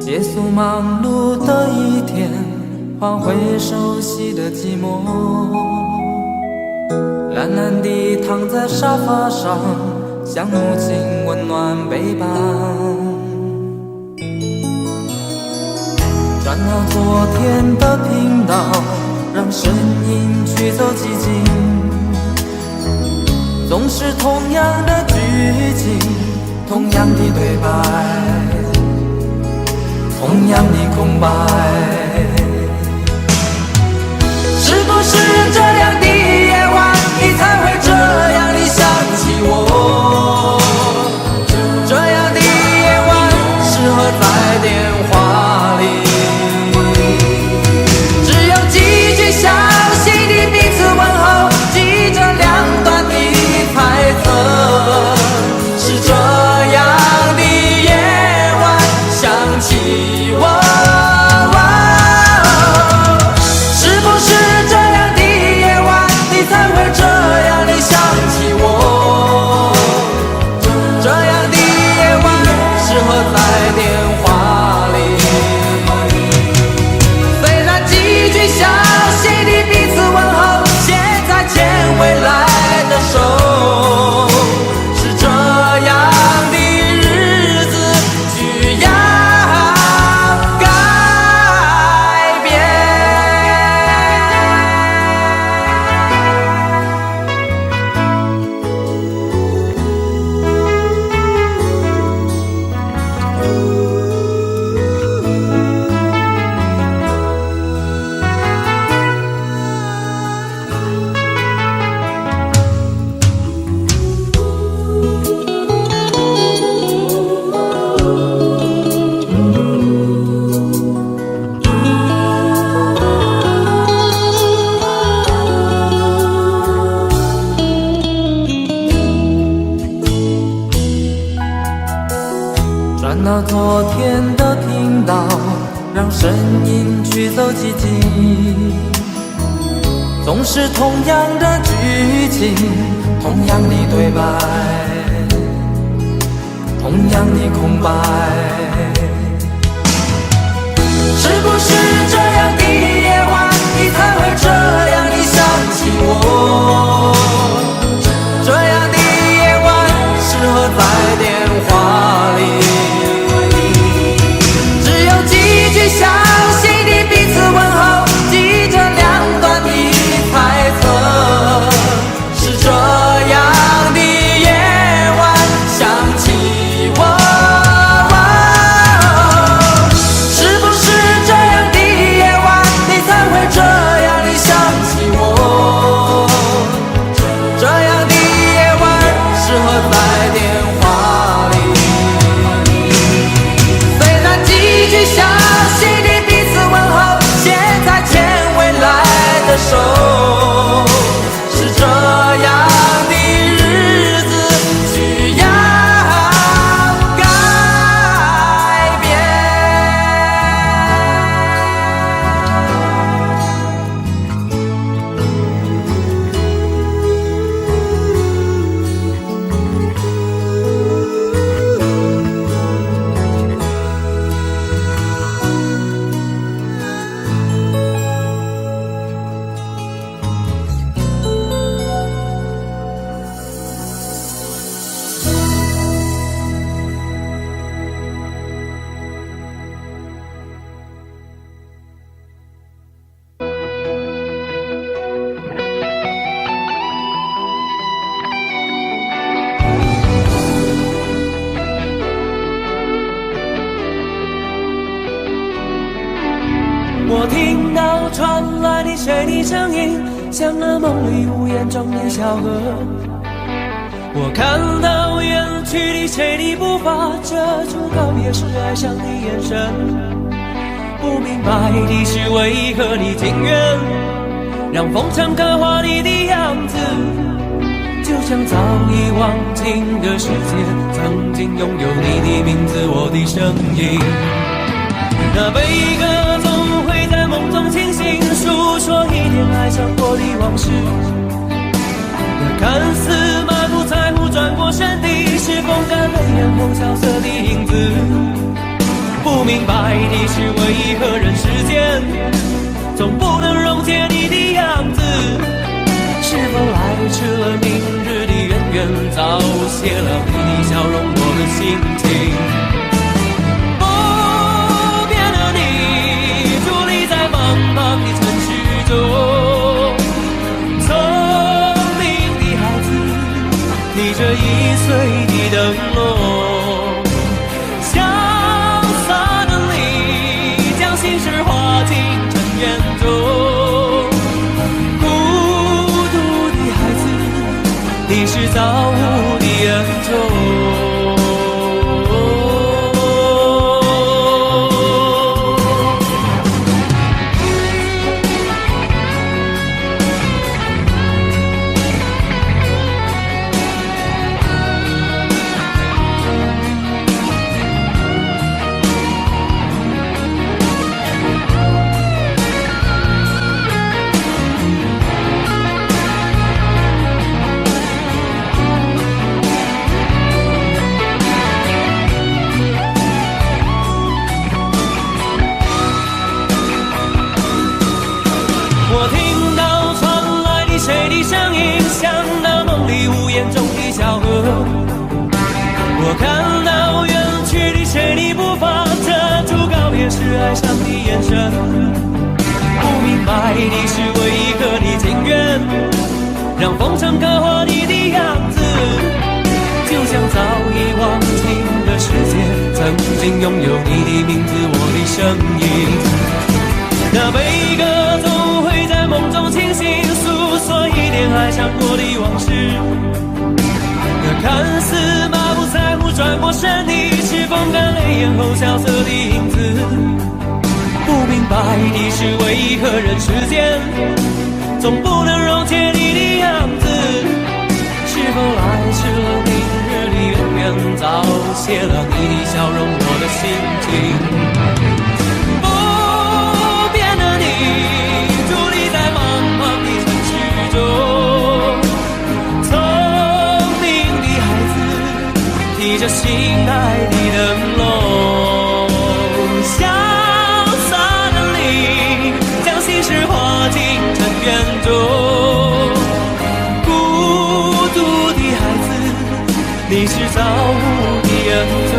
结束忙碌的一天，换回熟悉的寂寞，懒懒地躺在沙发上，像母亲温暖背膀。转到昨天的频道，让声音驱走寂静，总是同样的剧情，同样的对白，同样的空白。是不是这样的夜晚，你才会这样地想起我？这样的夜晚适合在电话里，只有几句小心的彼此问候，记着两端的猜测。是这样的夜晚想起我。转到昨天的频道，让声音驱走寂静，总是同样的剧情，同样的对白，同样的空白。是不是这样的夜晚，你才会这样地想起我？这样的夜晚适合在电话里，小心的彼此问候，记着两端的猜测。是这样的夜晚想起我。是不是这样的夜晚，你才会这样地想起我？这样的夜晚适合在电话里，虽然几句小手，是这样的日子需要改变。我听到传来的谁的声音，像那梦里呜咽中的小河。我看到远去的谁的步伐，遮住告别时哀伤的眼神。不明白的是为何你情愿让风尘刻画你的样子，就像早已忘情的世界，曾经拥有你的名字，我的声音。那悲歌总会在梦中清醒，诉说一点爱上过的往事。那看似满不在乎转过身的不明白你是为何人世间总不能溶解你的样子，是否来迟了明日的渊源，早谢了你的笑容我的心情。不变的你伫立在茫茫的城市中，聪明的孩子提着易碎的灯笼，潇洒的你将心事化进尘缘中，孤独的孩子你是造物的恩宠。我听到传来的谁的声音，像那梦里屋檐中的小河。我看到远去的谁的步伐，遮住告别时哀伤的眼神。不明白你是为何的情愿，让风尘刻画你的样子，就像早已忘情的世界，曾经拥有你的名字，我的声音。那悲歌总会在梦中清醒，诉说一点爱上过的往事。那看似满不在乎转过身的，是风干泪眼后萧瑟的影子。不明白你是为何人世间总不能溶解你的样子，是否来迟了明日的渊源，早谢了你的笑容我的心情。伫立在茫茫的城市中，聪明的孩子提着心爱的灯笼，潇洒的你将心事化进尘缘中，孤独的孩子你是造物的恩宠。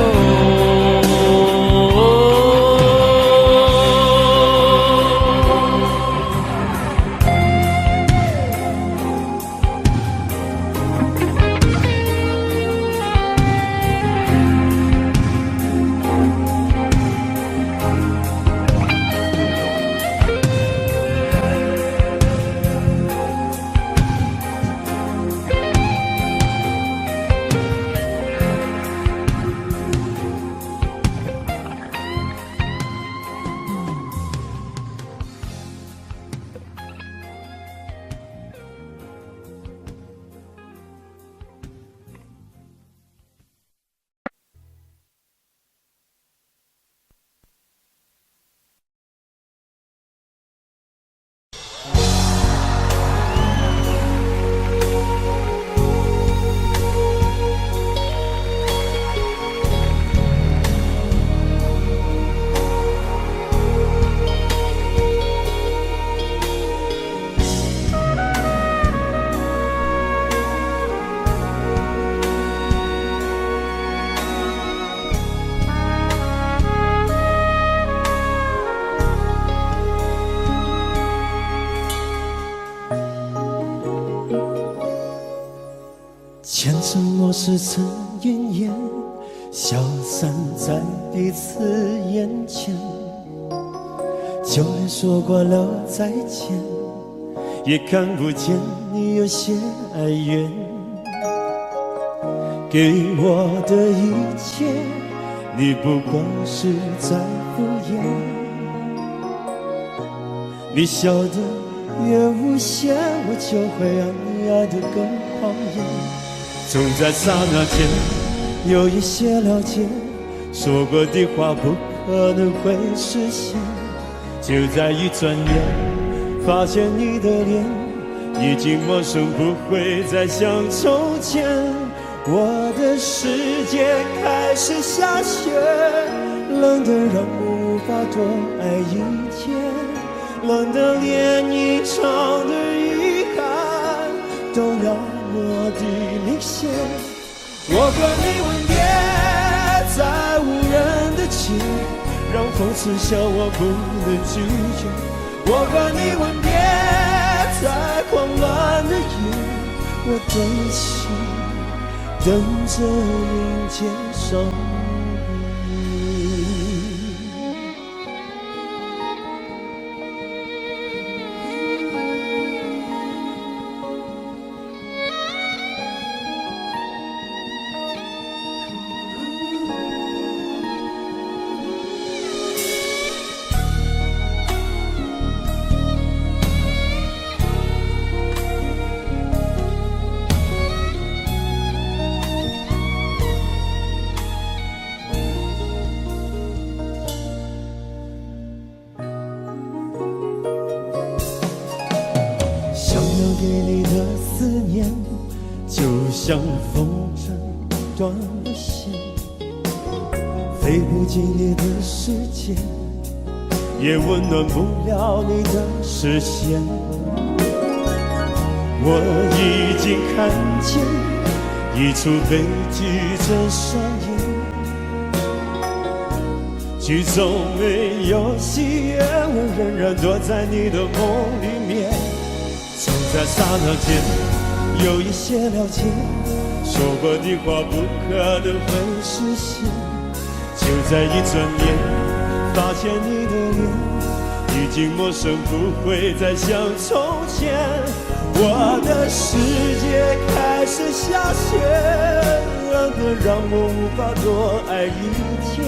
前尘莫是曾云烟，消散在彼此眼前。就连说过了再见，也看不见你有些哀怨。给我的一切，你不过是在敷衍。你笑得越无邪，我就会让你爱得更狂野。总在刹那间有一些了解，说过的话不可能会实现。就在一转眼，发现你的脸已经陌生，不会再像从前。我的世界开始下雪，冷得让我无法多爱一天，冷得连一场的遗憾都那么的明显。我和你吻别在无人的街，让风痴笑我不能拒绝。我和你吻别在狂乱的夜，我等起等着迎接伤给你的思念，就像风筝断了线，飞不进你的世界，也温暖不了你的视线。我已经看见一出悲剧正上演，剧中没有戏言，我仍然躲在你的梦里面。总在刹那间有一些了解，说过的话不可能会实现。就在一转眼，发现你的脸已经陌生，不会再像从前。我的世界开始下雪，冷得让我无法多爱一天，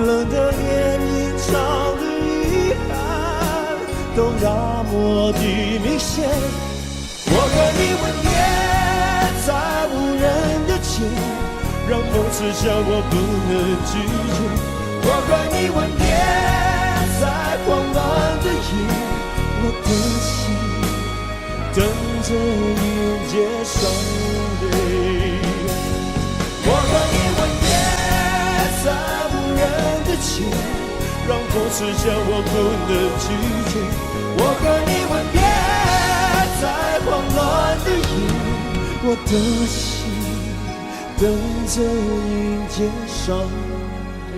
冷得连一场的遗憾都那么的明显。我和你吻别在无人的街，让风痴笑我不能拒绝。我和你吻别在狂乱的夜，我等起等着迎接伤悲。我和你吻别在无人的街，让风痴笑我不能拒绝。我和你吻别在狂乱的夜，我等起等着迎接伤悲。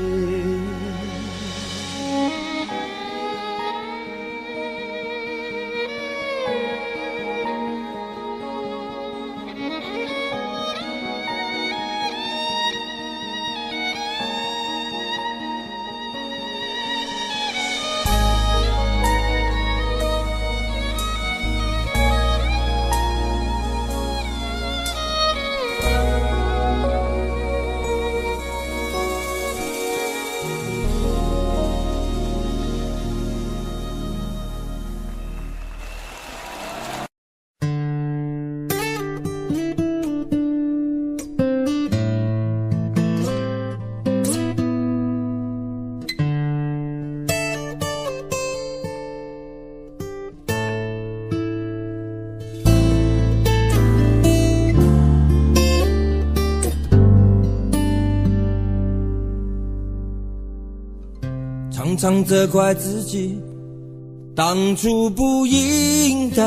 常常责怪自己当初不应该，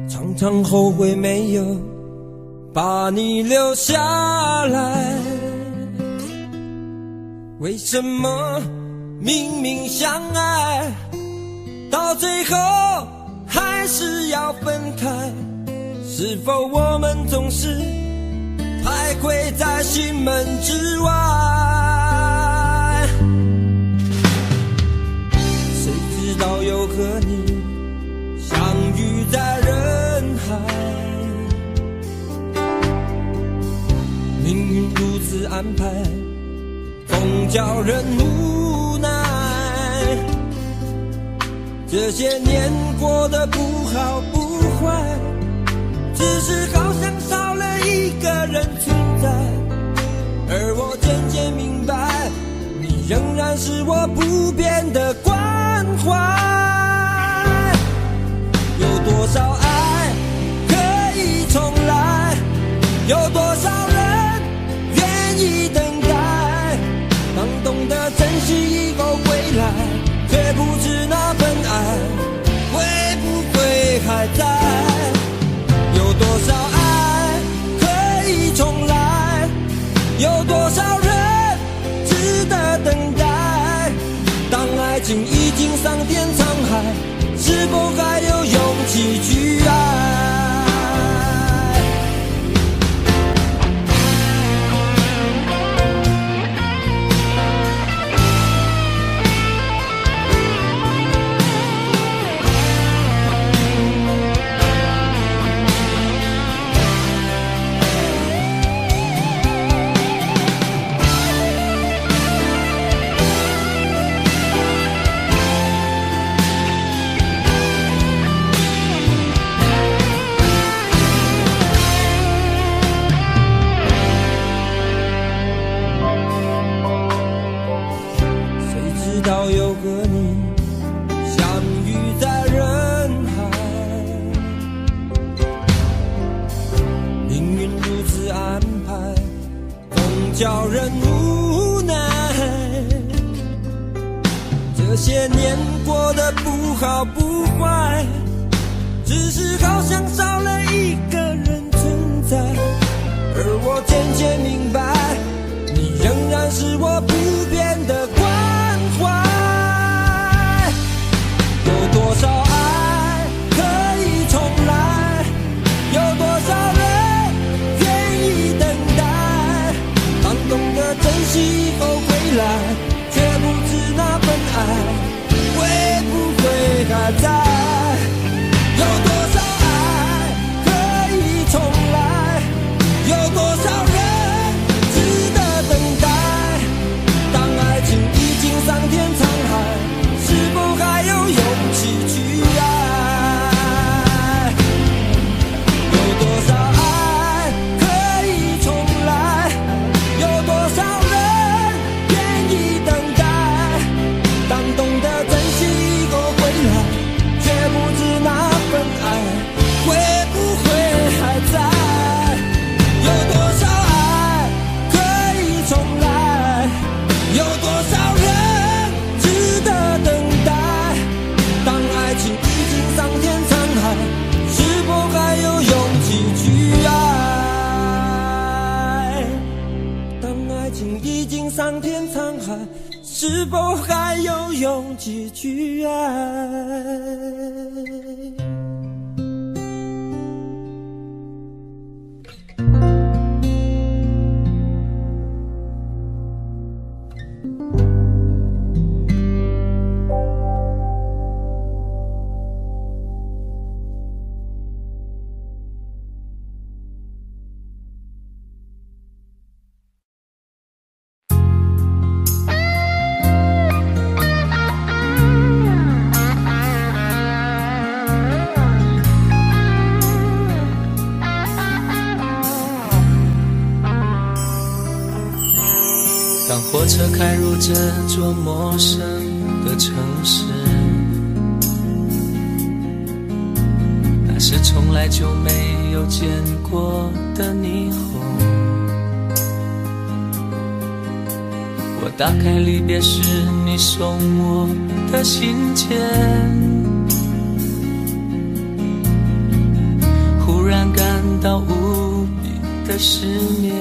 常常后悔没有把你留下来。为什么明明相爱，到最后还是要分开？是否我们总是徘徊在心门之外？谁知道又和你相遇在人海，命运如此安排，总叫人无奈。这些年过得不好不坏，只是好像少了一个人存在，而我渐渐明白，你仍然是我不变的关怀。有多少爱可以重来？有多少人愿是否还有勇气去爱？又和你相遇在人海，命运如此安排，总叫人无奈。这些年过得不好不坏，只是好像少了一个人存在。而我渐渐明白，你仍然是我不变的关怀。有多少爱可以重来？有多少人愿意等待？当懂得珍惜后回来，却不知那份爱会不会还在？有多少爱可以重来？有多少人值得等待？当爱情已经桑田沧海，是否还有勇气去爱？有多少爱可以重来？有多少人愿意等待？当懂得珍惜后回来，却不知那份爱会不会还在？有多少爱可以重来？有多少人值得等待？当爱情已经桑田沧海，是否还有勇气去爱？当爱情已经桑田沧海，是否还有勇气去爱？当火车开入这座陌生的城市，那是从来就没有见过的霓虹。我打开离别时你送我的信笺，忽然感到无比的失眠。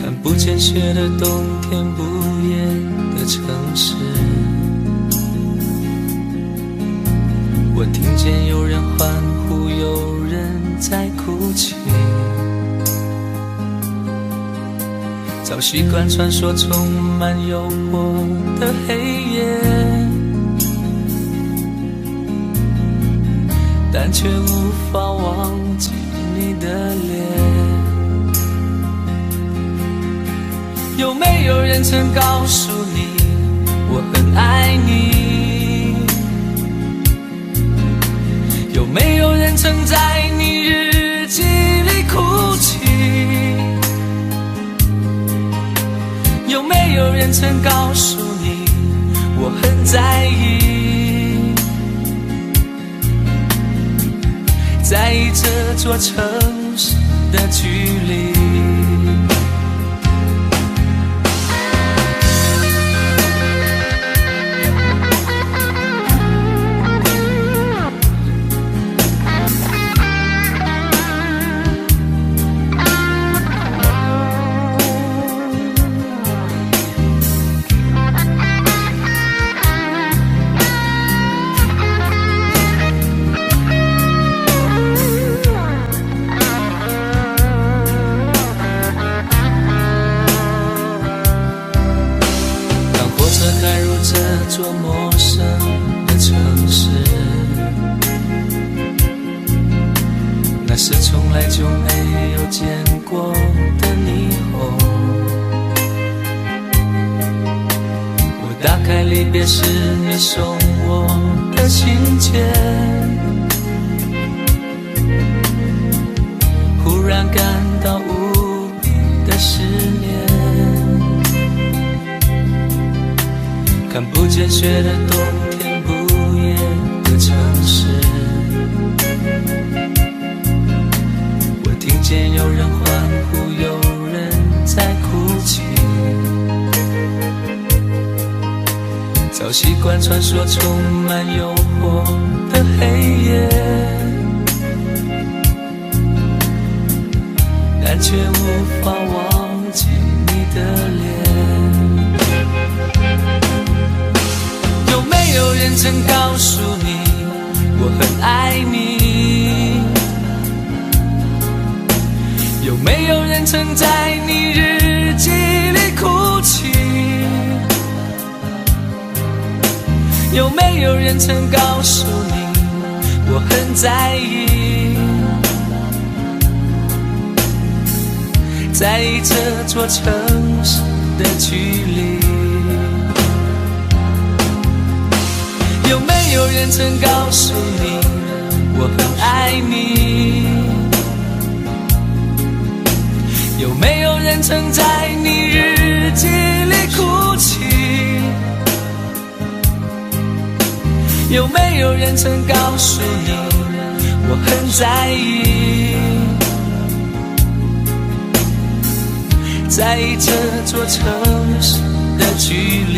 看不见雪的冬天，不夜的城市，我听见有人欢呼，有人在哭泣。早习惯传说充满诱惑的黑夜，但却无法忘记你的脸。有没有人曾告诉你我很爱你？有没有人曾在你日记里哭泣？有没有人曾告诉你我很在意？在意这座城市的距离。那是从来就没有见过的霓虹。我打开离别时你送我的信件，忽然感到无比的思念。看不见雪的冬天，不夜的城市，我听见有人欢呼，有人在哭泣。早习惯穿梭充满诱惑的黑夜，但却无法忘记你的脸。有没有人曾告诉你我很爱你？有没有人曾在你日记里哭泣？有没有人曾告诉你我很在意？在意这座城市的距离。有没有人曾告诉你我很爱你？有没有人曾在你日记里哭泣？有没有人曾告诉你我很在意？在意这座城市的距离。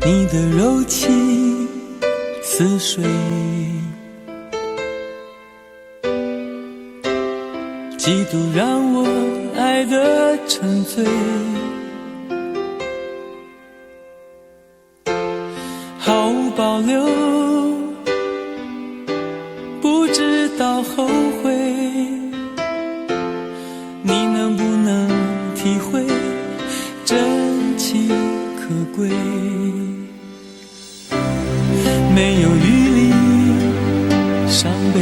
你的柔情似水，几度让我爱得沉醉，毫无保留，不知道后悔。你能不能体会真情可贵？没有余力伤悲，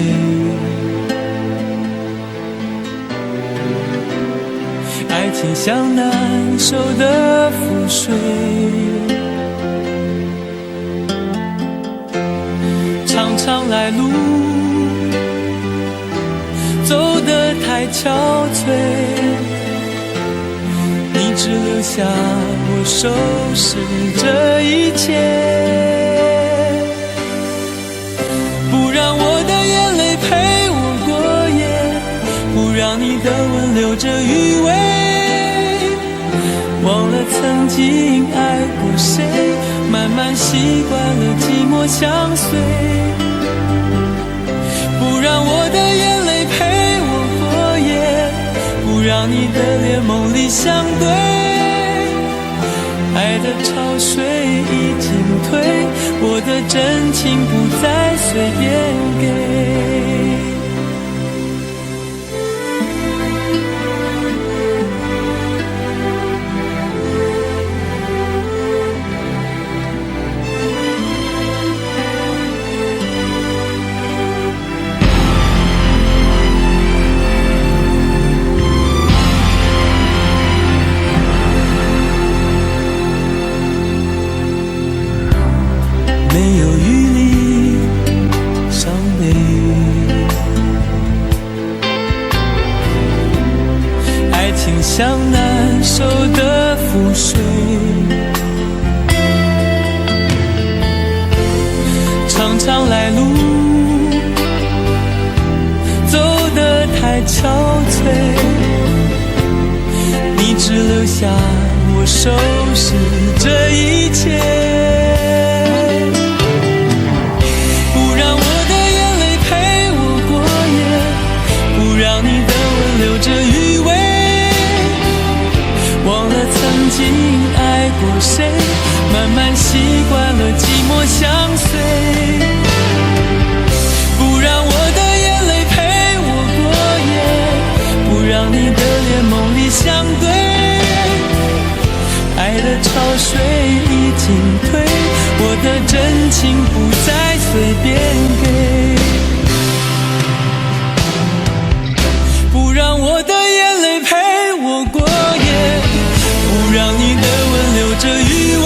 爱情像难受的覆水，长长来路走得太憔悴，你只留下我收拾这一切，不让我的眼泪陪我过夜，不让你的吻留着余味，忘了曾经爱过谁，慢慢习惯了寂寞相随。让你的脸梦里相对。爱的潮水已经退，我的真情不再随便给。没有余力伤悲，爱情像难收的覆水，长长来路走得太憔悴，你只留下我收拾这一切。留着余味，忘了曾经爱过谁，慢慢习惯了寂寞相随。不让我的眼泪陪我过夜，不让你的脸梦里相对。爱的潮水已经退，我的真情不再随便给。让我的眼泪陪我过夜，不让你的吻留着余味，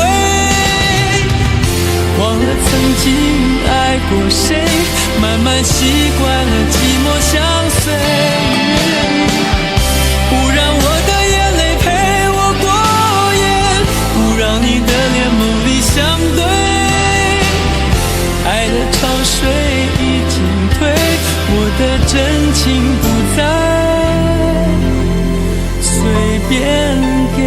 忘了曾经爱过谁，慢慢习惯了寂寞相随。不让我的眼泪陪我过夜，不让你的脸梦里相对。爱的潮水已经退，我的真情不再随便给。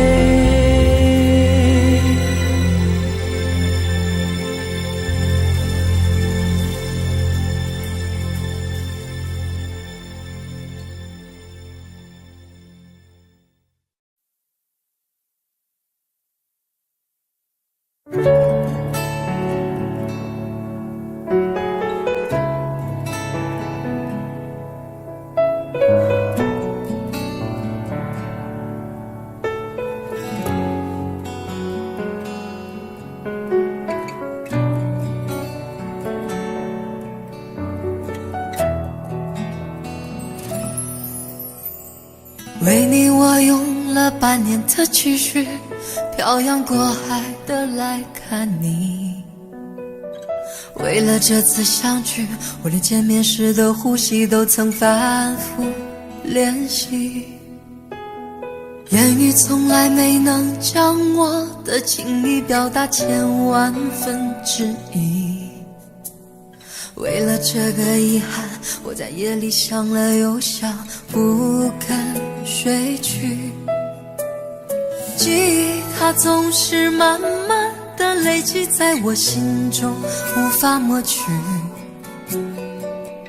为你我用了半年的积蓄，漂洋过海的来看你。为了这次相聚，我连见面时的呼吸都曾反复练习。言语从来没能将我的情意表达千万分之一。为了这个遗憾，我在夜里想了又想，不肯睡去。记忆它总是慢慢的累积在我心中，无法抹去。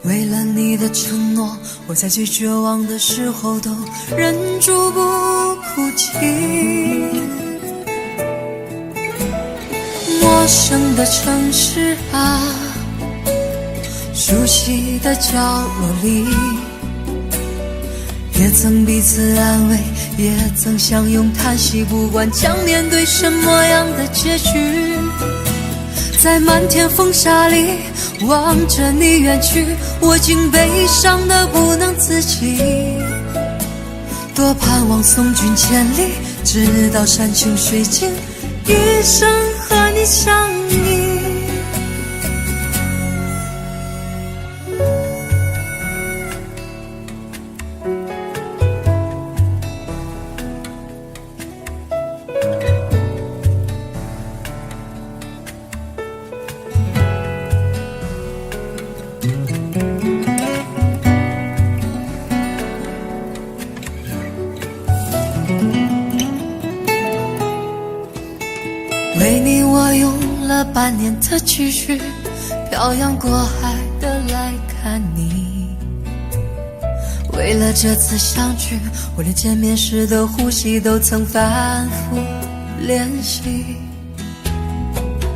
为了你的承诺，我在最绝望的时候都忍住不哭泣。陌生的城市啊，熟悉的角落里，也曾彼此安慰，也曾相拥叹息，不管将面对什么样的结局。在漫天风沙里望着你远去，我竟悲伤得不能自己。多盼望送君千里，直到山穷水尽，一生和你相依。为你我用了半年的积蓄，漂洋过海的来看你。为了这次相聚，我连见面时的呼吸都曾反复练习。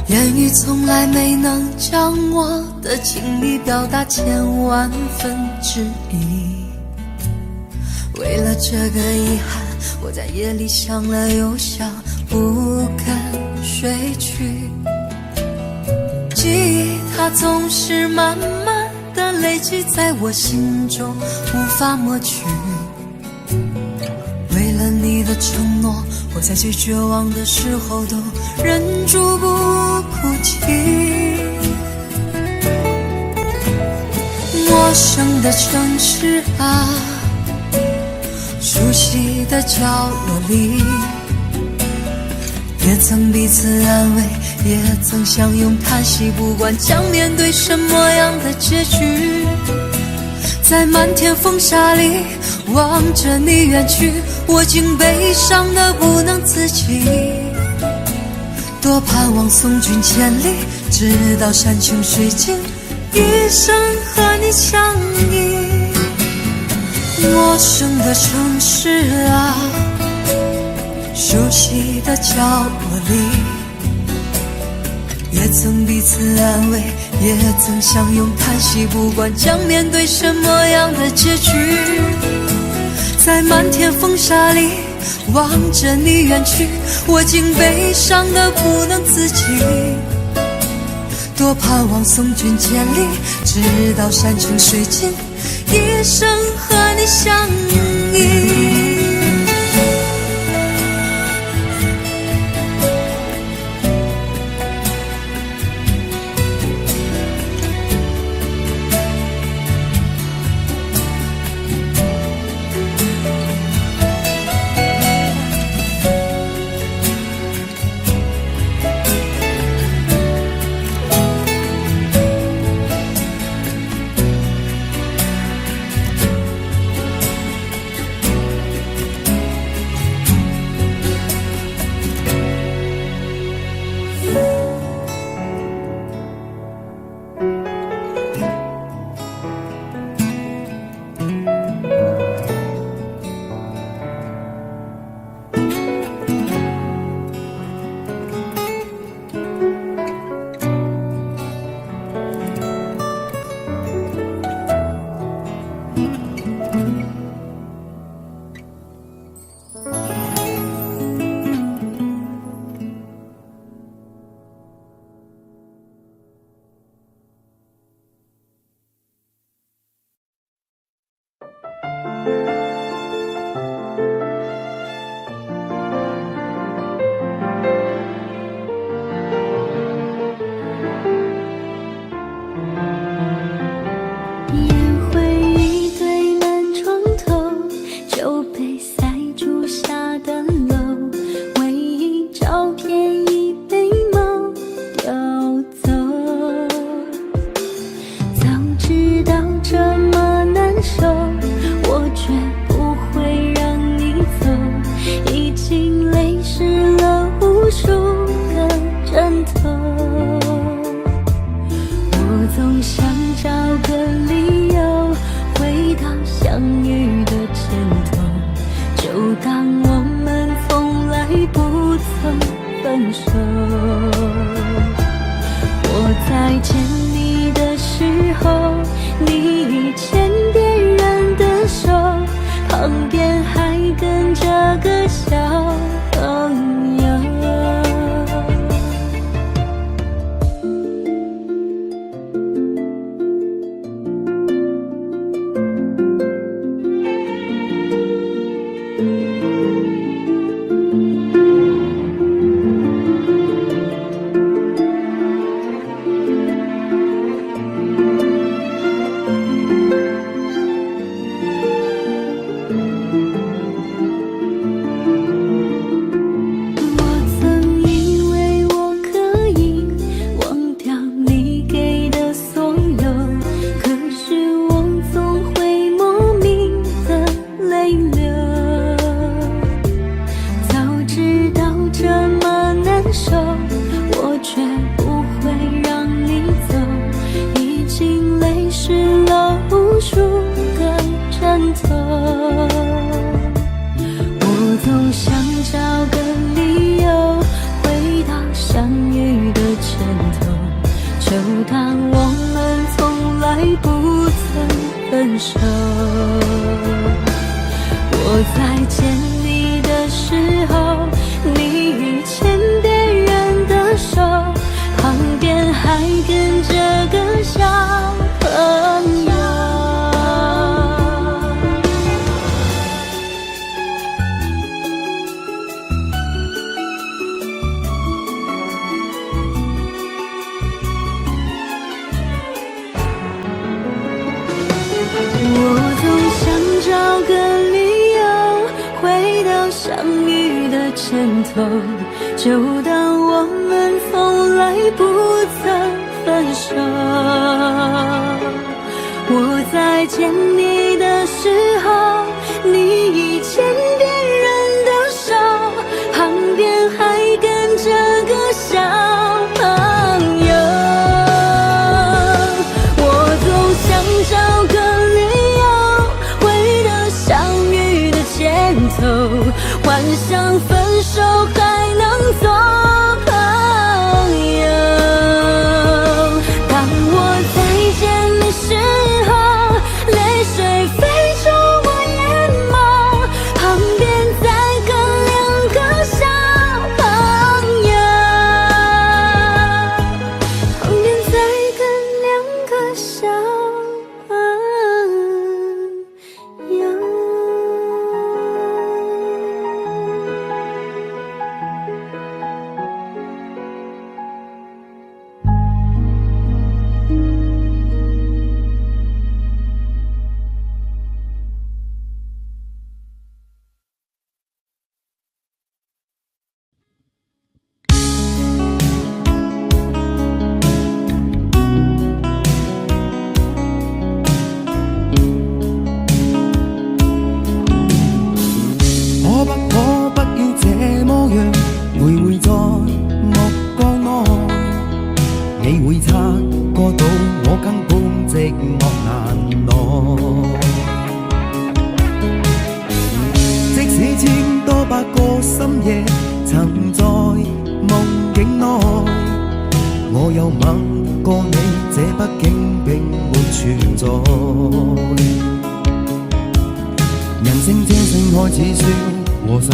言语从来没能将我的情意表达10000000分之一。为了这个遗憾，我在夜里想了又想，不肯睡去。记忆它总是慢慢的累积在我心中，无法抹去。为了你的承诺，我在最绝望的时候都忍住不哭泣。陌生的城市啊，熟悉的角落里，也曾彼此安慰，也曾相拥叹息，不管将面对什么样的结局。在漫天风沙里望着你远去，我竟悲伤得不能自己。多盼望送君千里，直到山穷水尽，一生和你相依。陌生的城市啊，熟悉的角落里，也曾彼此安慰，也曾相拥叹息，不管将面对什么样的结局。在漫天风沙里望着你远去，我竟悲伤得不能自己。多盼望送君千里，直到山穷水尽，一生和你相依。就当我们从来不曾分手。我在见你的时候，你已牵别人的手，旁边还跟着个小朋友。我总想找个理由回到相遇的前头，就当我们从来不曾分手。我在见你的时候，你已牵别人的手，旁边还跟着个小朋友。我总想找个理由回到相遇的前头，幻想分手还能做朋友。当我再见你时候，泪水飞出我眼眸，旁边再跟两个小朋友，旁边再跟两个小朋友。可不要這麼樣，徘徊在目光內，你會察覺到我根本寂寞難耐。即使千多百個深夜曾在夢境內，我有吻過你，這畢竟並沒存在。人生這聲開始說和諧，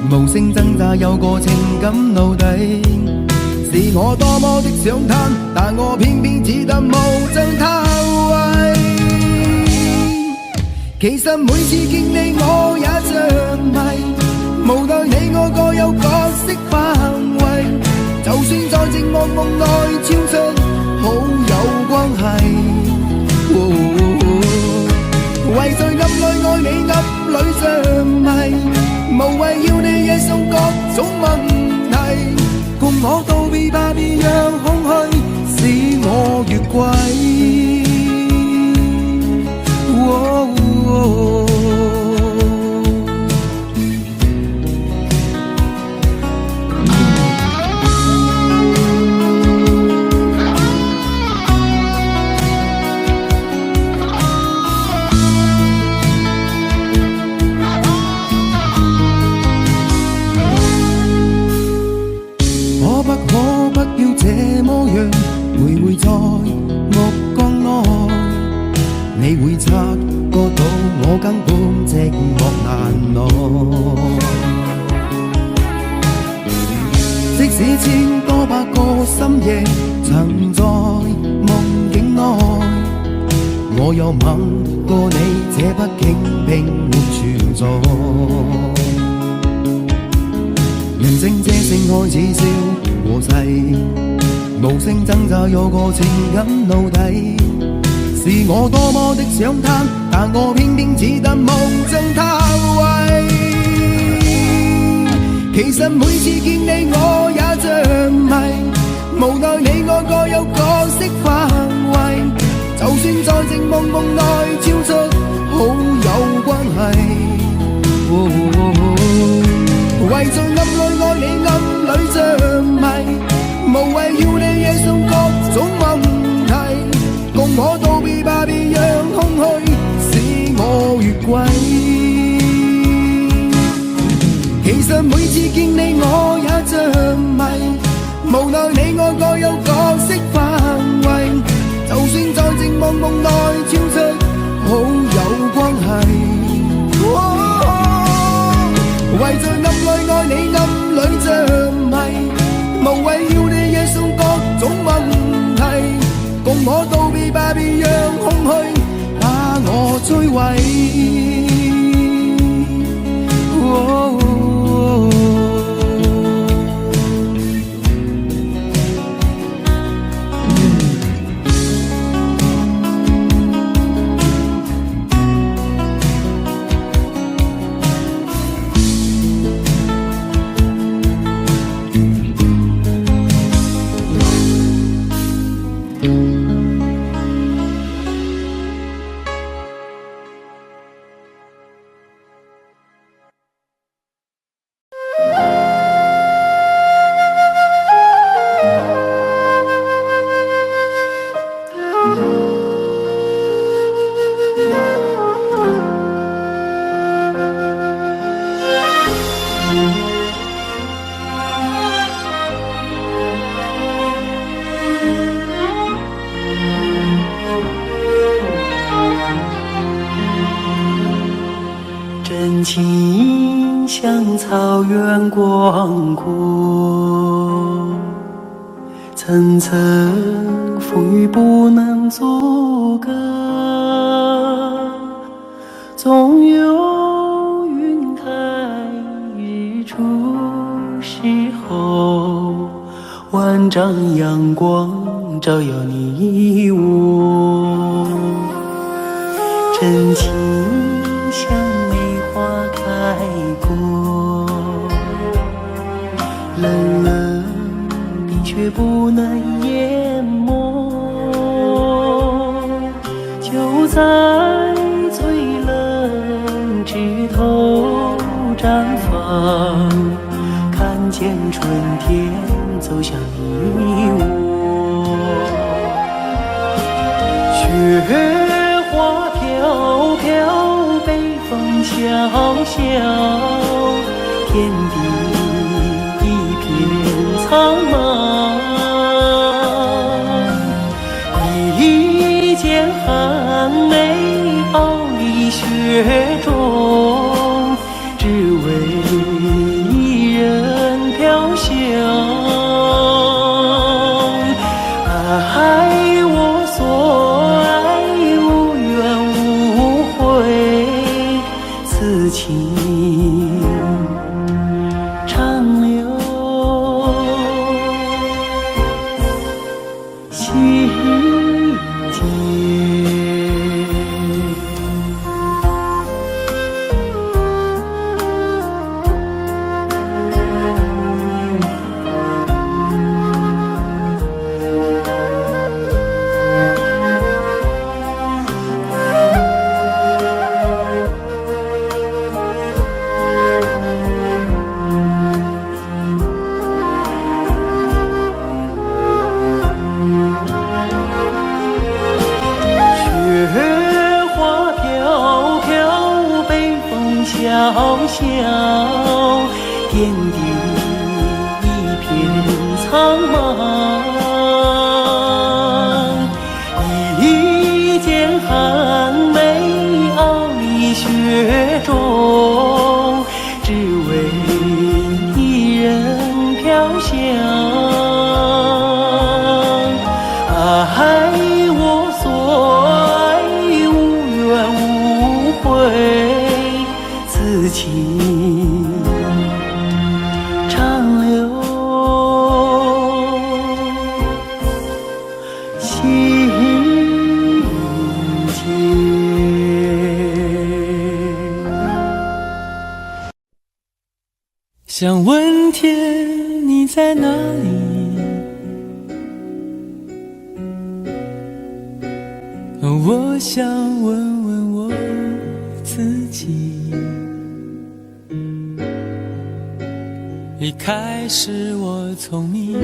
無聲掙扎有個情感奴隸，是我多麼的想貪，但我偏偏只得無盡偷慰。其實每次見你我也着迷，無奈你我各有角色範圍，就算在寂寞夢內超出好友關係。為在暗裏愛你暗裏着迷，無謂要你惹上各種問題，共我道別吧，別讓空虛使我越軌。可不要這麼樣，徘徊在目光內，你會察覺到我根本寂寞難耐。即使千多百個深夜曾在夢境內，我有吻過你，這畢竟並沒存在。人聲這聲開始笑和諧，無聲掙扎有個情感奴隸，是我多麼的想貪，但我偏偏只得無盡偷慰。其實每次見你我也着迷，無奈你我各有角色範圍，就算在寂寞夢內超出好友關係。為在暗裏愛你暗裏着迷，無謂要你惹上各種問題，共我道別吧，別讓空虛使我越軌。其實每次見你我也着迷，無奈你我各有角色我道别吧，别让空虚把我摧毁。真情像草原广阔，层层风雨不能阻隔，总有云开日出时候，万丈阳光照耀你我。真情像梅花开过，冷冷冰雪不能淹没，就在最冷枝头绽放，看见春天走向你我。雪花飘飘，北风萧萧，天地一片苍茫。一剪寒梅傲立雪中，只为一人飘香。爱我所爱，无怨无悔，此情长留心间。雪花飘飘，北风萧萧，天地一片苍茫。一剪寒梅傲立雪中，只为一人飘香。爱我所爱，无怨无悔，此情长留心间。想问天，你在哪里？我想问问我自己。一开始我聪明，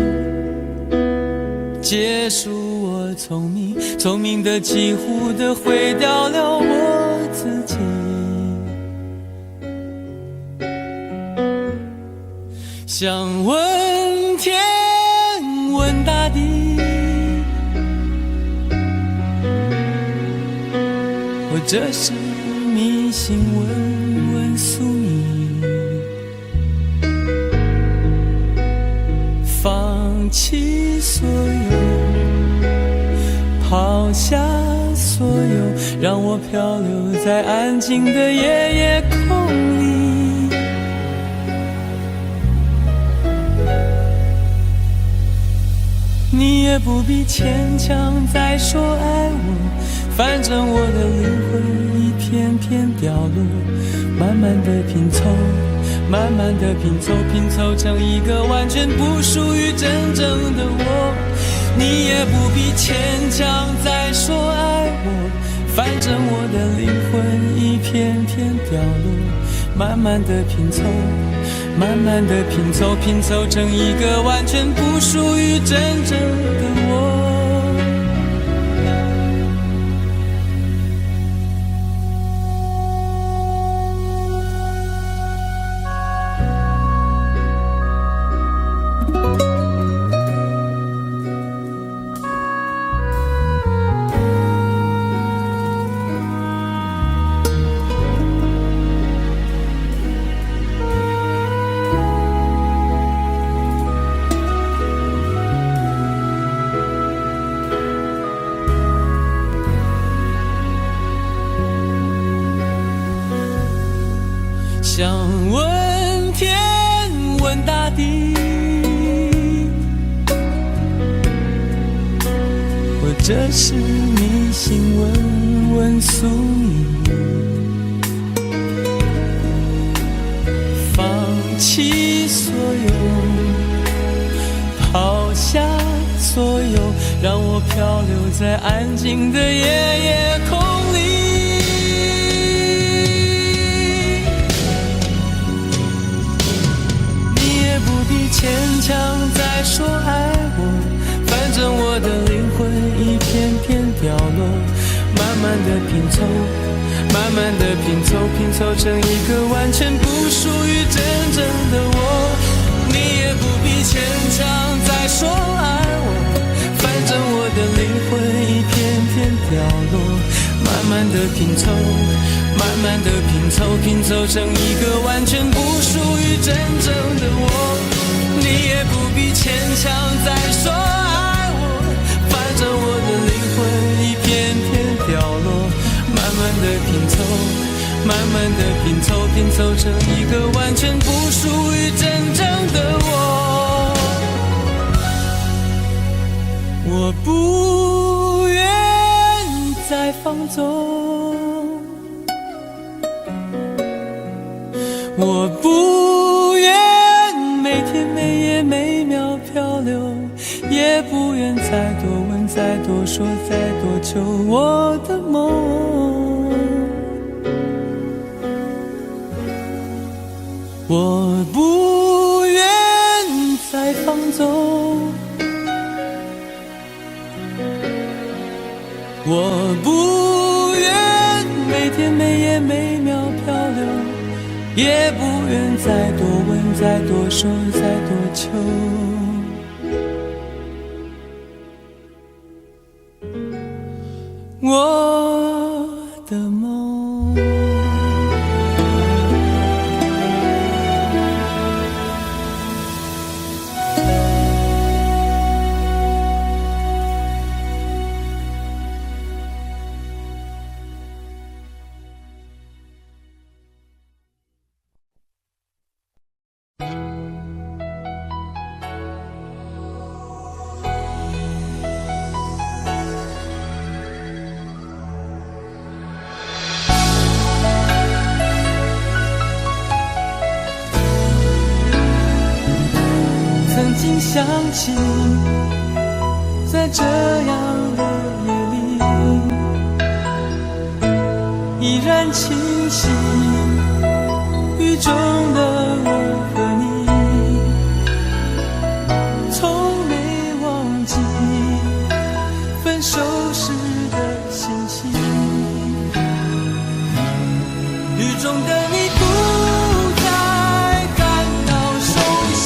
结束我聪明，聪明的几乎的毁掉了我自己。想问天，问大地，或者是迷信问问宿命，放弃所有，抛下所有，让我漂流在安静的夜夜空里。你也不必牵强再说爱我，反正我的灵魂一片片掉落，慢慢的拼凑，慢慢的拼凑，拼凑成一个完全不属于真正的我。你也不必牵强再说爱我，反正我的灵魂一片片掉落，慢慢的拼凑，慢慢的拼凑，拼凑成一个完全不属于真正的我。想问天问大地，或者是迷信问问宿命，放弃所有，抛下所有，让我漂流在安静的夜夜空里。牵强再说爱我，反正我的灵魂一片片掉落，慢慢的拼凑，慢慢的拼凑，拼凑成一个完全不属于真正的我。你也不必牵强再说爱我，反正我的灵魂一片片掉落，慢慢的拼凑，慢慢的拼凑，拼凑成一个完全不属于真正的我。你也不必牵强再说爱我，反正我的灵魂一片片掉落，慢慢的拼凑，慢慢的拼凑，拼凑成一个完全不属于真正的我。我不愿再放纵，我不愿每天每夜每秒漂流，也不愿再多问再多说再多求我的梦。我不愿再放纵，我不愿每天每夜每秒漂流，也不愿再多问再多说再多求我的梦。曾经想起，在这样的夜里，依然清晰雨中的我和你，从没忘记分手时的心情。雨中的你不再感到熟悉，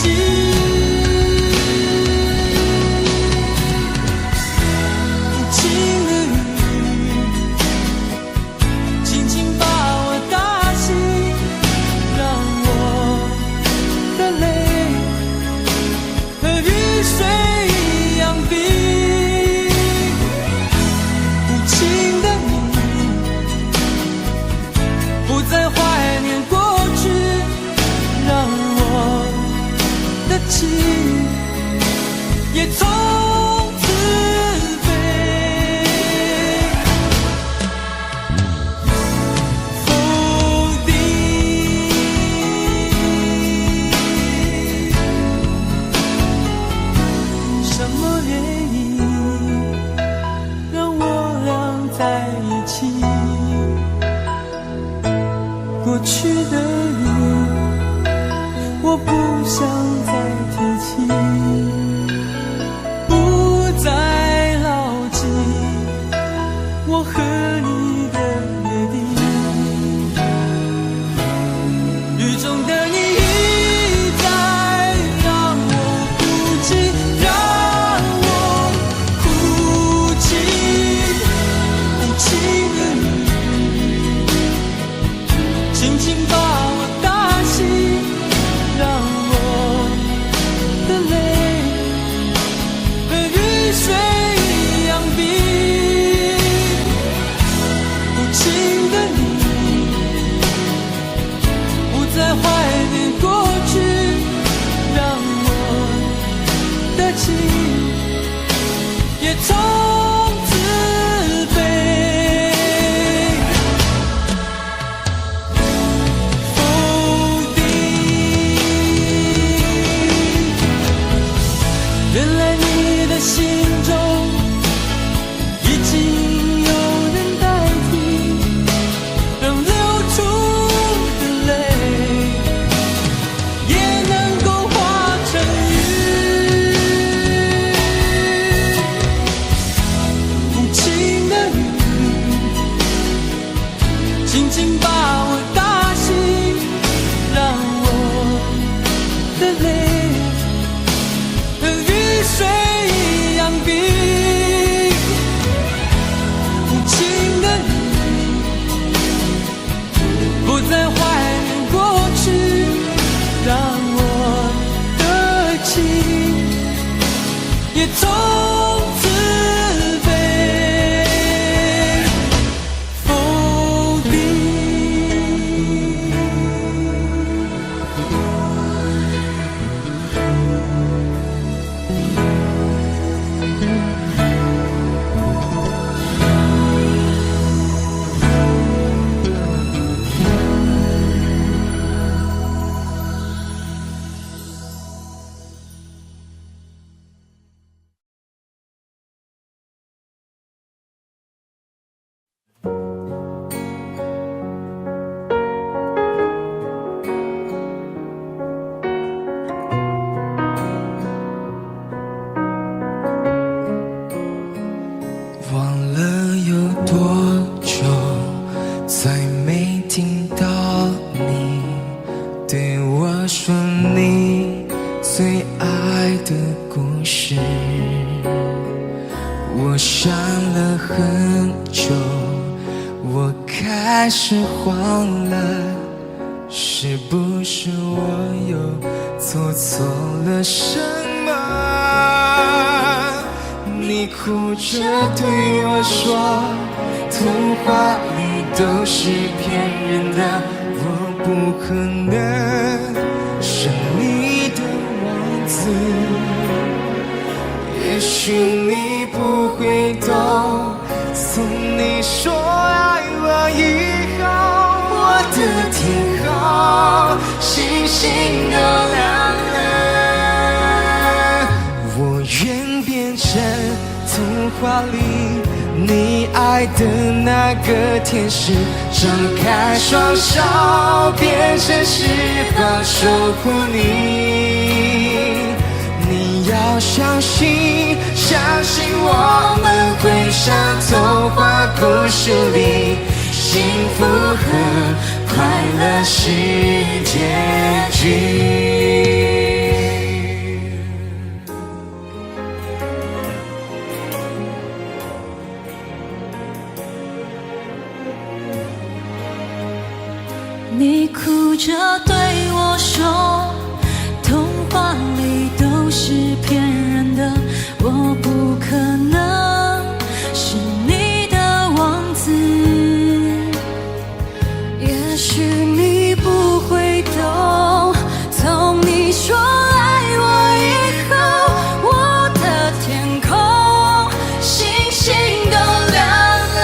我和你的约定。雨中的你一再让我哭泣，让我哭泣，无情的你轻轻把我打醒，让我的泪和雨水一样冰。无情的你不再怀念过去，让我的情也从此飞。否定，原来你的心中已经有人代替，让流出的泪也能够化成雨。无情的雨轻轻把我打醒，让我的泪和雨水一样冰。无情的你不再怀念过去，让我的情也从此被否定。忘了有多久，再没听到你对我说你最爱的故事。我想了很久，我开始慌了，是不是我又做错了什么？你哭着对我说，童话里都是骗人的，我不可能是你的王子。也许你不会懂，从你说爱我以后，我的天空星星都亮了。我愿变成童话里你爱的那个天使，张开双手变成翅膀守护你。你要相信，相信我们会像童话故事里，幸福和快乐是结局。你哭着对我说，童话里都是骗人的，我不可能是你的王子。也许你不会懂，从你说爱我以后，我的天空星星都亮了。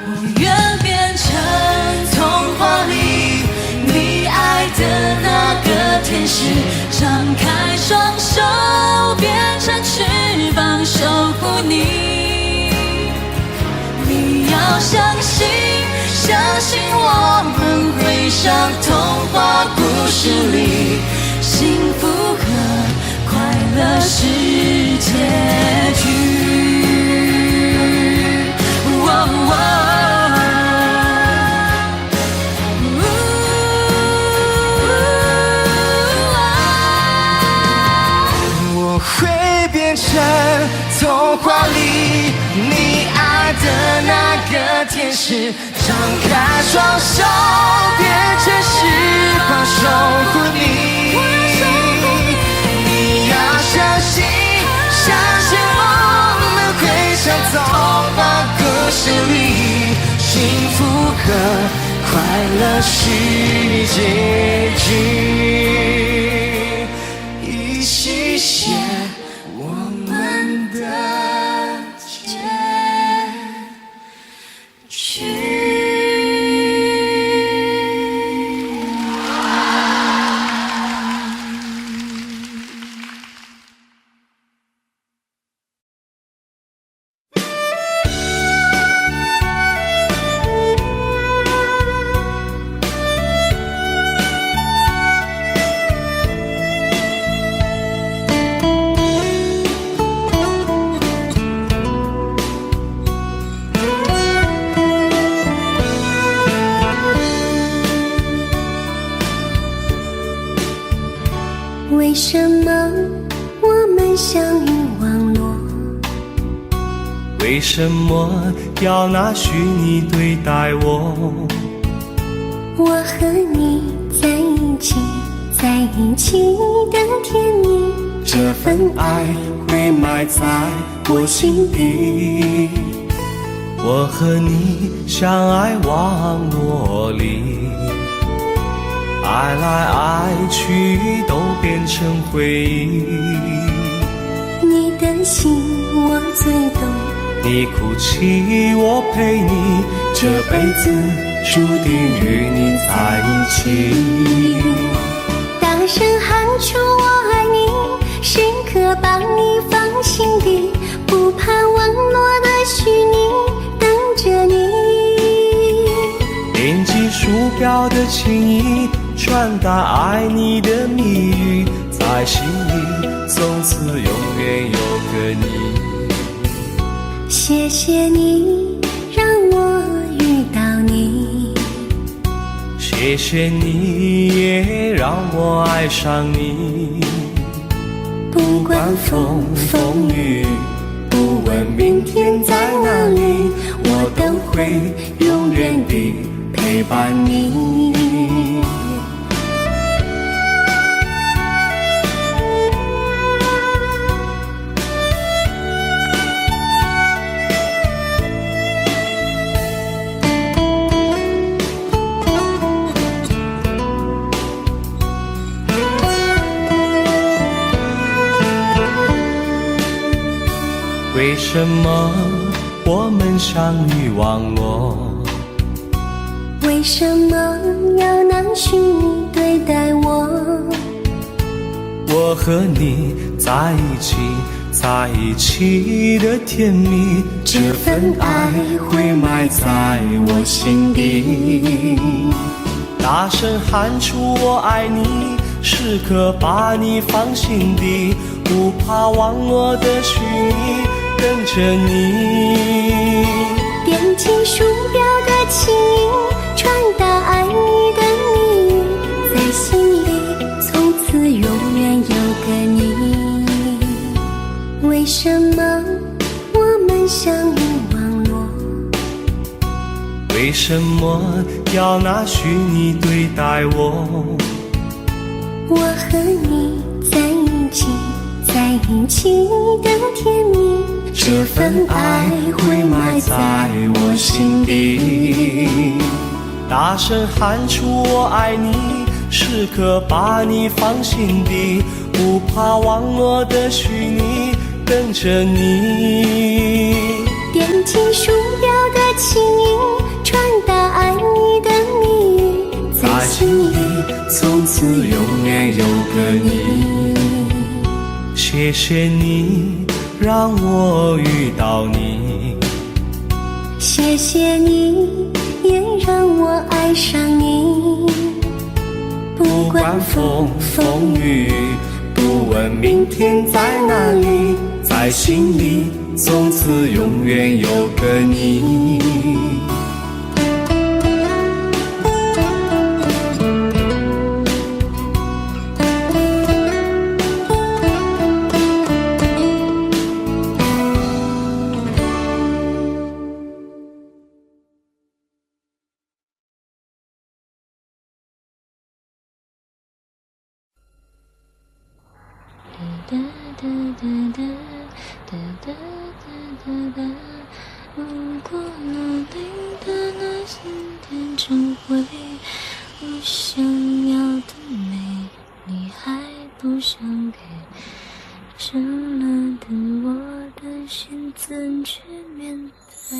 我愿变成童话里你爱的那个天使，张开双手变成翅膀守护你。你要相信，相信我们会像童话故事里，幸福和快乐是结局。童话里你爱的那个天使，张开双手变成翅膀守护你。你要相信，相信我们会像童话故事里，幸福和快乐是结局，一起写我们的结局。为什么我们相遇网络？为什么要拿虚拟对待我？我和你在一起，在一起的甜蜜，这份爱会埋在我心底。我和你相爱网络里，爱来爱去都变成回忆。你的心我最懂，你哭泣我陪你，这辈子注定与你在一起。大声喊出我爱你，时刻把你放心底，不怕网络的虚拟，等着你。点击鼠标的情意，传达爱你的蜜语，在心里从此永远有个你。谢谢你让我遇到你，谢谢你也让我爱上你。不管风风雨，不问明天在哪里，我都会永远地陪伴你。为什么我们相遇网络？为什么要拿虚拟对待我？我和你在一起，在一起的甜蜜，这份爱会埋在我心底。大声喊出我爱你，时刻把你放心底，不怕网络的虚拟，跟着你。点击鼠标的情音，传达爱你的蜜语，在心里从此永远有个你。为什么我们相遇网络？为什么要拿虚拟对待我？我和你在一起，在一起的甜蜜，这份爱会埋在我心底。大声喊出我爱你，时刻把你放心底，不怕网络的虚拟，等着你。点击鼠标的情音，传达爱你的蜜语，在心里从此永远有个你。谢谢你让我遇到你，谢谢你也让我爱上你。不管风风雨，不问明天在哪里，在心里从此永远有个你。如果努力的那心变成灰，我想要的美你还不想给，伤了的我的心怎去面对？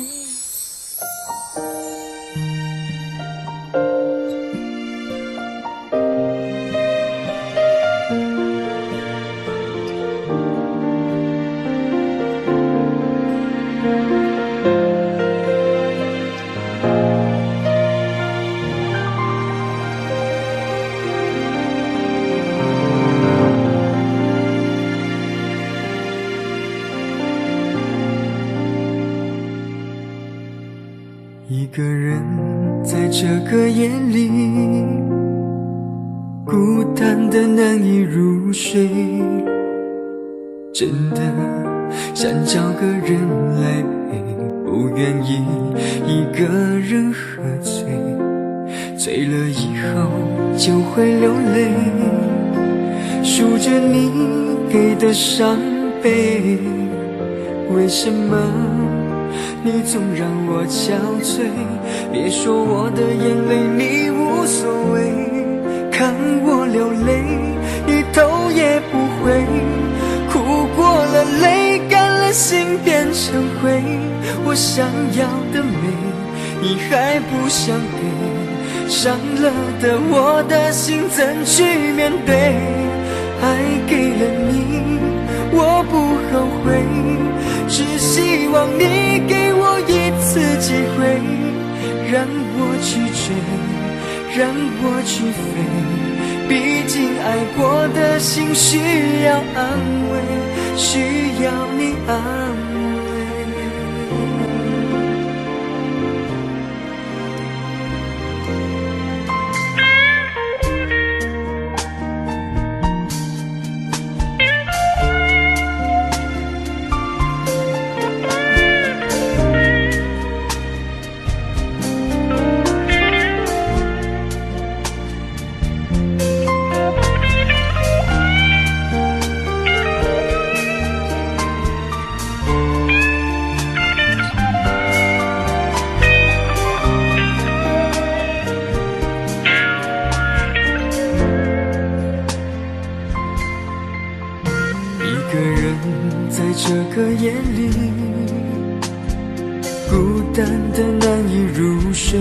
一个人在这个夜里，孤单的难以入睡，真的想找个人来陪，不愿意一个人喝醉，醉了以后就会流泪，数着你给的伤悲，为什么你总让我憔悴？别说我的眼泪你无所谓，看我流泪一头也不回，哭过了泪干了心变成灰，我想要的美你还不想给，伤了的我的心怎去面对？爱给了你我不后悔，只希望你给我一次机会，让我去追，让我去飞，毕竟爱过的心需要安慰，需要你安慰。一个人在这个夜里，孤单的难以入睡，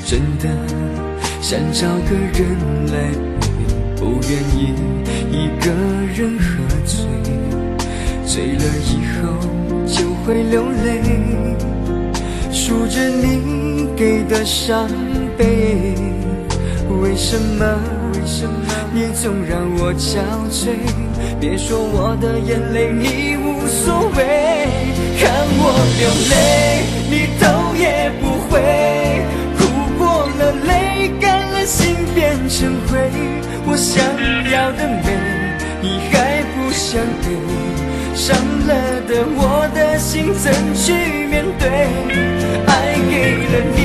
真的想找个人来陪，不愿意一个人喝醉，醉了以后就会流泪，数着你给的伤悲，为什么你总让我憔悴？别说我的眼泪你无所谓，看我流泪你头也不回，哭过了泪干了心变成灰，我想要的美你还不想给，伤了的我的心怎去面对？爱给了你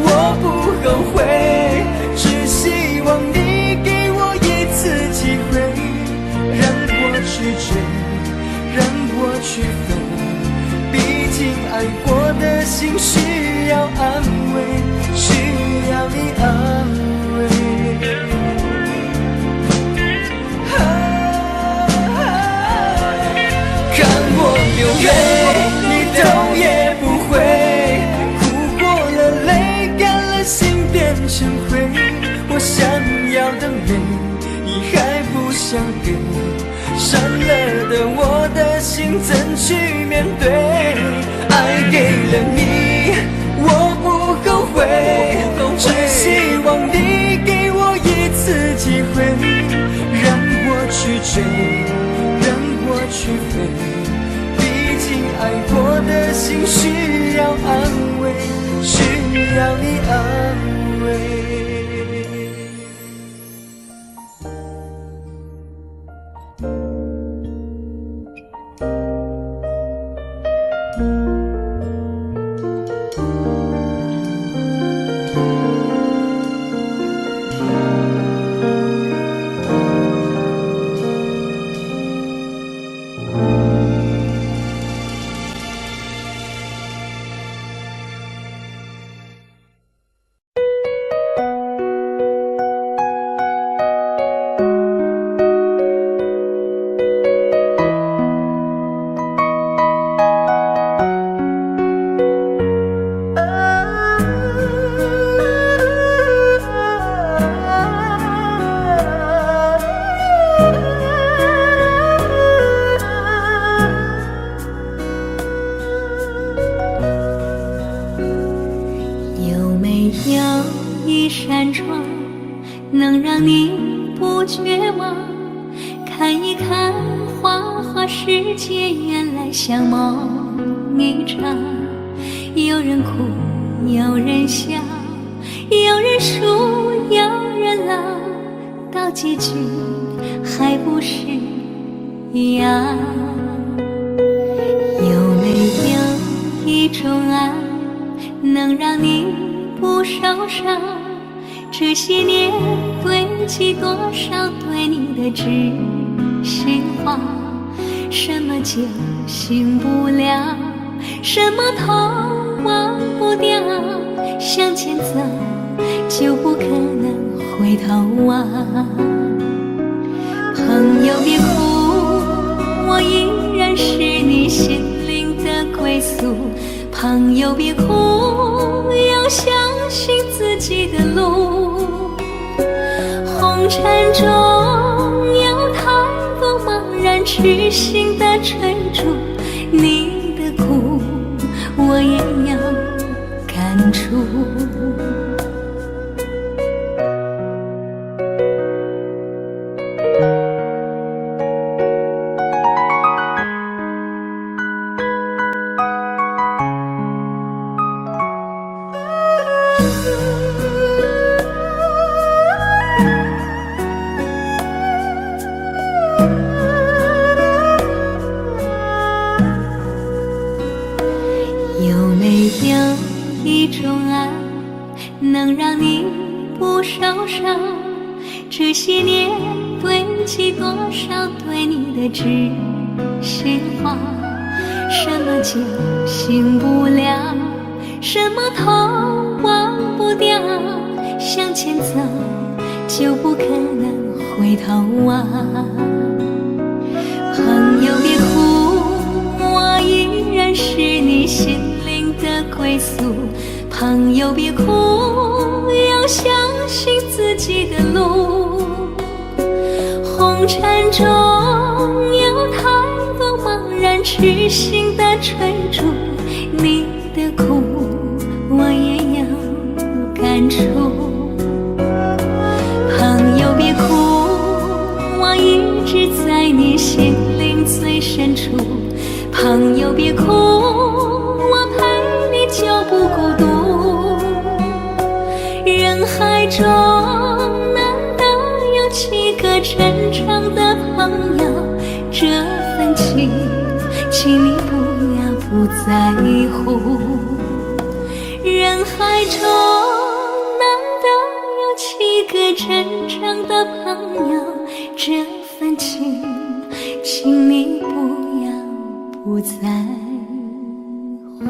我不后悔，只希望你给我一次机会，让我去追，让我去飞，毕竟爱过的心需要安慰，需要你安慰。看我流泪你头也不回，哭过了泪干了心变成灰，我想要的美你还不想给，伤了的我的心怎去面对？爱给了你我不后悔，只希望你给我一次机会，让我去追，让我去飞，毕竟爱过的心需要安慰，需要你安慰。界原来像梦一场，有人哭，有人笑，有人输，有人老，到结局还不是一样。有没有一种爱，能让你不受伤？这些年堆积多少对你的知心话？什么就醒不了，什么痛忘不掉，向前走就不可能回头望。朋友别哭，我依然是你心灵的归宿。朋友别哭，要相信自己的路。红尘中有太多茫然痴心的追逐，你的苦我也有感触。有没有一种爱，能让你不受伤？这些年堆积多少对你的知心话？什么就醒不了，什么痛忘不掉，向前走就不可能回头望。朋友别哭，我依然是你心灵的归宿。朋友别哭，要相信自己的路。红尘中有太多茫然痴心的追逐，你的苦我也有感触。朋友别哭，我一直在你心灵最深处。朋友别哭，我陪你就不孤独。人海中难得有几个真诚的朋友，这份情请你不要不在乎。人海中难得有几个真诚的朋友，这份情请你不要不在乎。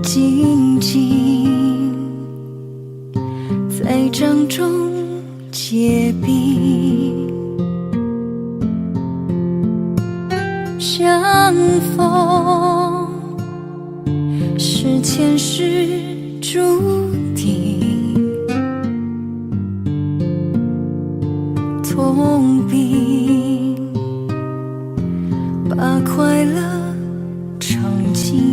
静静在掌中结冰，相逢是前世注定，痛并把快乐尝尽。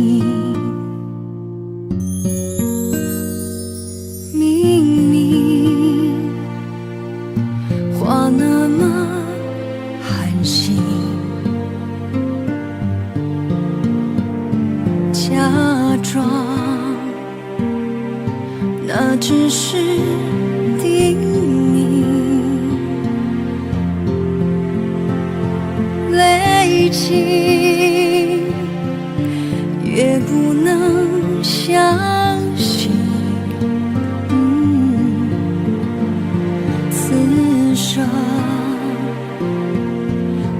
话那么寒心，假装那只是叮咛，累积越不能相信。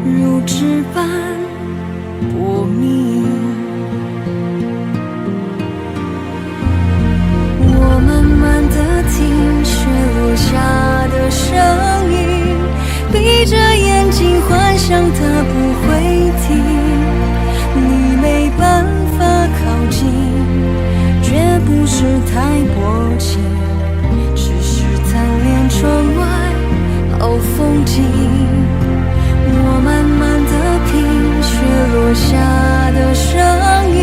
如纸般鸣。我慢慢地听雪落下的声音，闭着眼睛幻想它不会停。你没办法靠近，绝不是太薄情，只是贪恋窗外好风景。我慢慢地品雪落下的声音，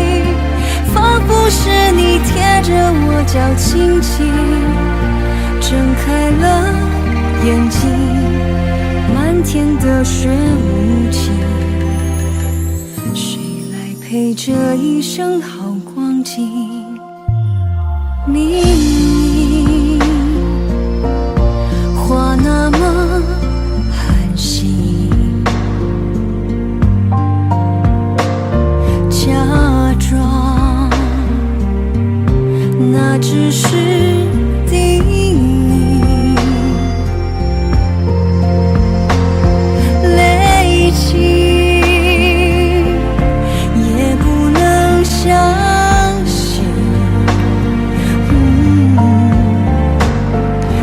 仿佛是你贴着我脚轻轻睁开了眼睛，漫天的雪无情，谁来陪这一生好光景？明明话那么寒心，假装那只是叮咛，泪尽也不能相信，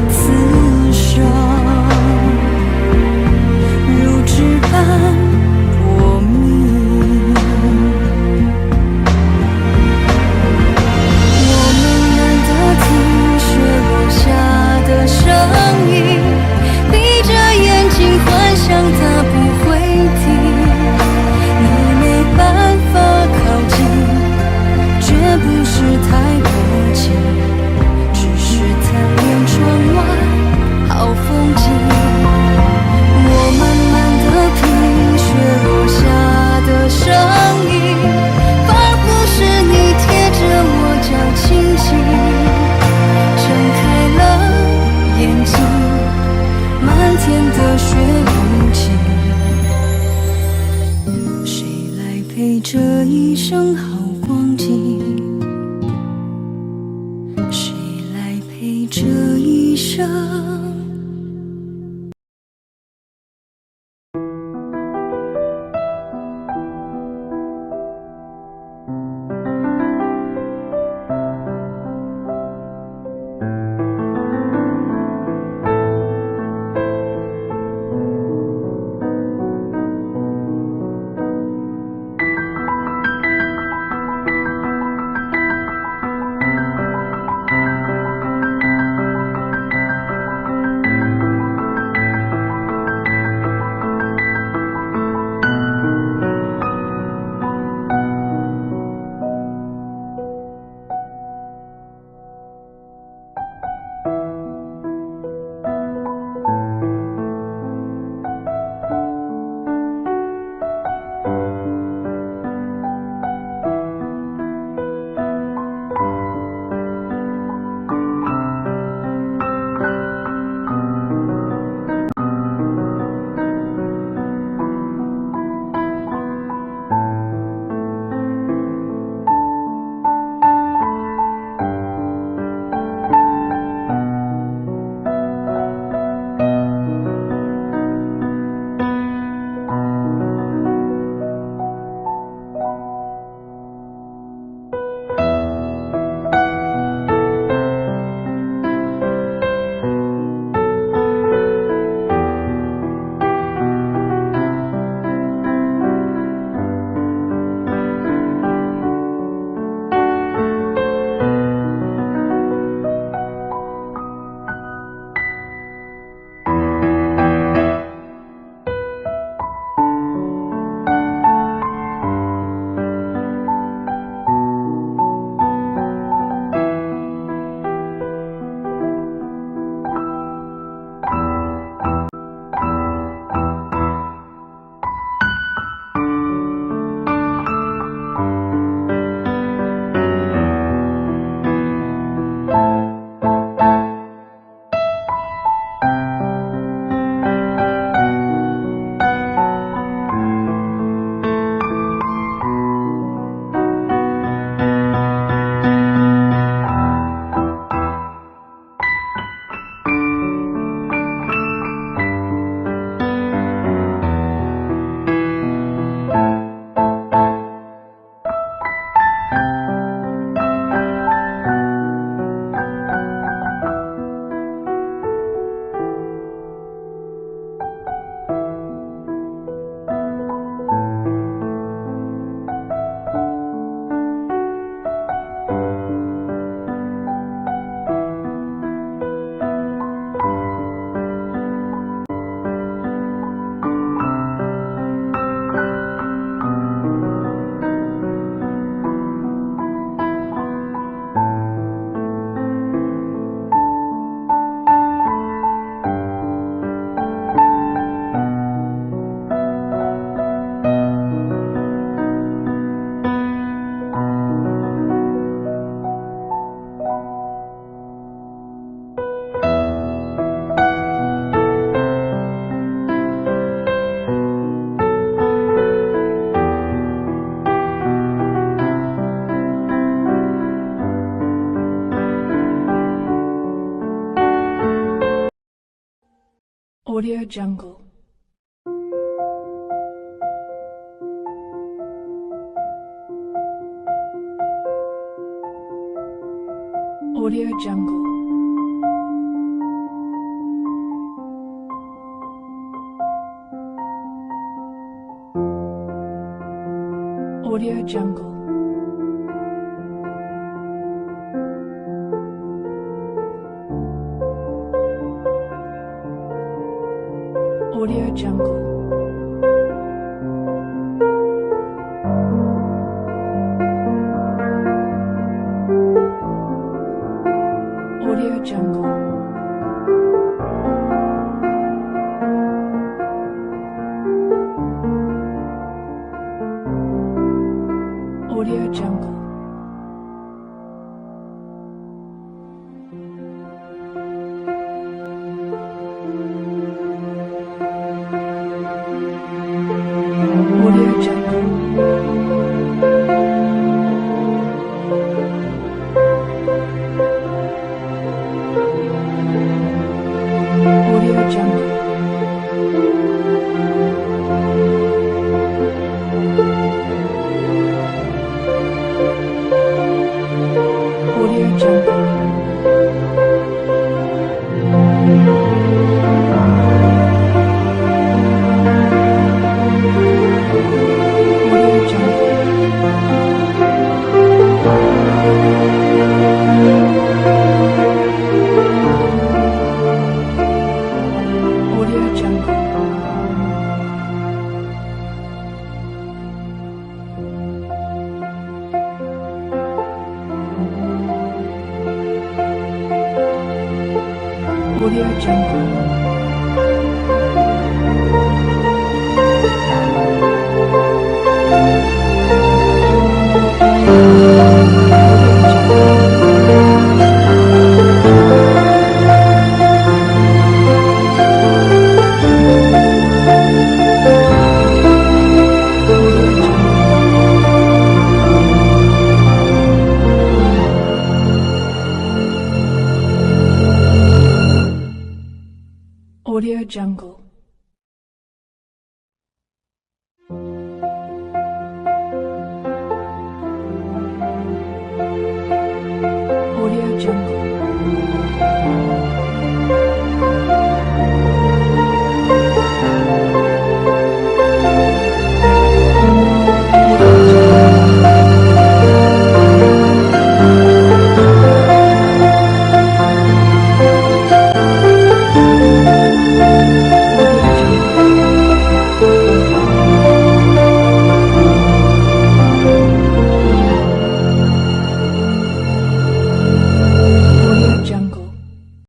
此生如纸般薄命。我们难得听雪落下的声音，闭着眼睛幻想它不会停。你没办法靠近，绝不是太薄情，只是贪恋窗外好风景。我慢慢地品雪落下的声音，仿佛是你贴着我脚轻轻睁开了眼睛，漫天的雪无情，谁来陪这一生好光景？谁来陪这一生？ Audio Jungle. Audio Jungle. Audio Jungle. Audio Jungle. Audio Jungle. Audio Jungle. Audio Jungle. Audio Jungle. Audio Jungle. Audio Jungle.